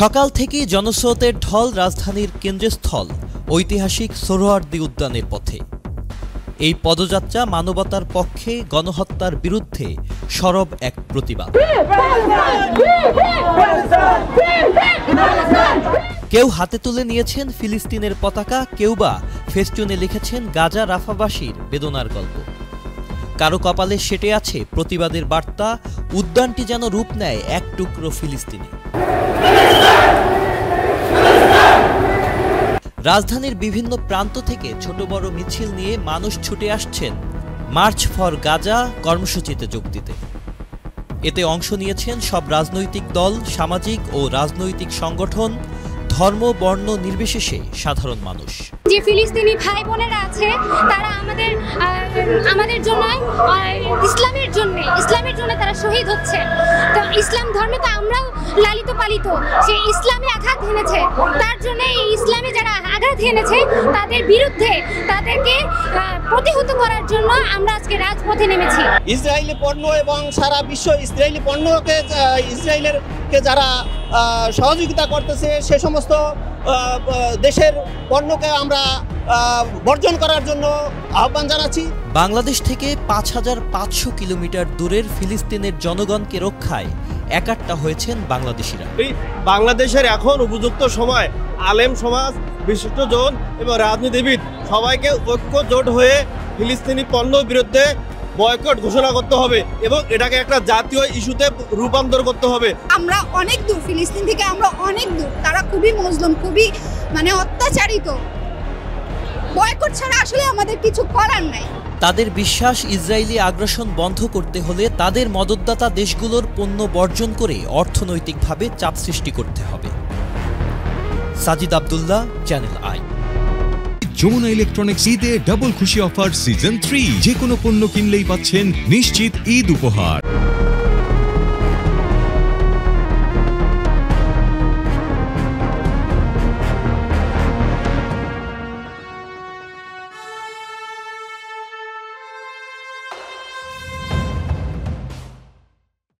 সকাল থেকে জনস্রোতের ঢল রাজধানীর কেন্দ্রস্থল ঐতিহাসিক সোহরাওয়ার্দী উদ্যানের পথে। এই পদযাত্রা মানবতার পক্ষে, গণহত্যার বিরুদ্ধে সরব এক প্রতিবাদ। কেউ হাতে তুলে নিয়েছেন ফিলিস্তিনের পতাকা, কেউ বা ফেস্টুনে লিখেছেন গাজা রাফাবাসীর বেদনার গল্প। কারো কপালে সেটে আছে প্রতিবাদের বার্তা। উদ্যানটি যেন রূপ নেয় এক টুকরো ফিলিস্তিনে। রাজধানীর বিভিন্ন প্রান্ত থেকে ছোট বড় মিছিল নিয়ে মানুষ ছুটে আসছেন মার্চ ফর গাজা কর্মসূচিতে যোগ দিতে। এতে অংশ নিয়েছেন সব রাজনৈতিক দল, সামাজিক ও রাজনৈতিক সংগঠন, ধর্ম বর্ণ নির্বিশেষে সাধারণ মানুষ। যে ফিলিস্তিনি ভাই বোনেরা আছে তারা আমাদের জন্য ইসলামের জন্য তারা শহীদ হচ্ছে। তো ইসলাম ধর্মে তো আমরাও লালিত পালিত, সে ইসলামে আঘাত হেনেছে, তার জন্য এই ইসলামে যারা আঘাত হেনেছে তাদের বিরুদ্ধে, তাদেরকে প্রতিহত করার জন্য আমরা আজকে রাজপথে নেমেছি। ইসরায়েলি পণ্য এবং সারা বিশ্ব ইসরায়েলি পণ্যকে ইসরায়েলেরকে যারা সহযোগিতা করতেছে সে সমস্ত দেশের পণ্যকে আমরা বর্জন করার জন্য আহ্বান জানাচ্ছি। বাংলাদেশ থেকে ৫৫০০ কিলোমিটার দূরের ফিলিস্তিনের জনগণকে রক্ষায় একাট্টা হয়েছেন বাংলাদেশিরা। বাংলাদেশের এখন উপযুক্ত সময় আলেম সমাজ, বিশিষ্টজন এবং রাজনীতিবিদ সবাইকে ঐক্যজোট হয়ে ফিলিস্তিনি পণ্যের বিরুদ্ধে বয়কট ঘোষণা করতে হবে এবং এটাকে একটা জাতীয় ইস্যুতে রূপান্তর করতে হবে। আমরা অনেক দূর, ফিলিস্তিন থেকে আমরা অনেক দূর, তারা খুবই মজলুম, খুবই অত্যাচারিত। বয়কট ছাড়া আসলে আমাদের কিছু করার নাই। তাদের বিশ্বাস, ইসরায়েলি আগ্রাসন বন্ধ করতে হলে তাদের মদতদাতা দেশগুলোর পণ্য বর্জন করে অর্থনৈতিকভাবে চাপ সৃষ্টি করতে হবে। Sajid Abdullah, channel I. Jamuna electronics ঈদে ডাবল খুশি অফার সিজন 3। যে কোনো পণ্য কিনলেই পাচ্ছেন নিশ্চিত ঈদ উপহার।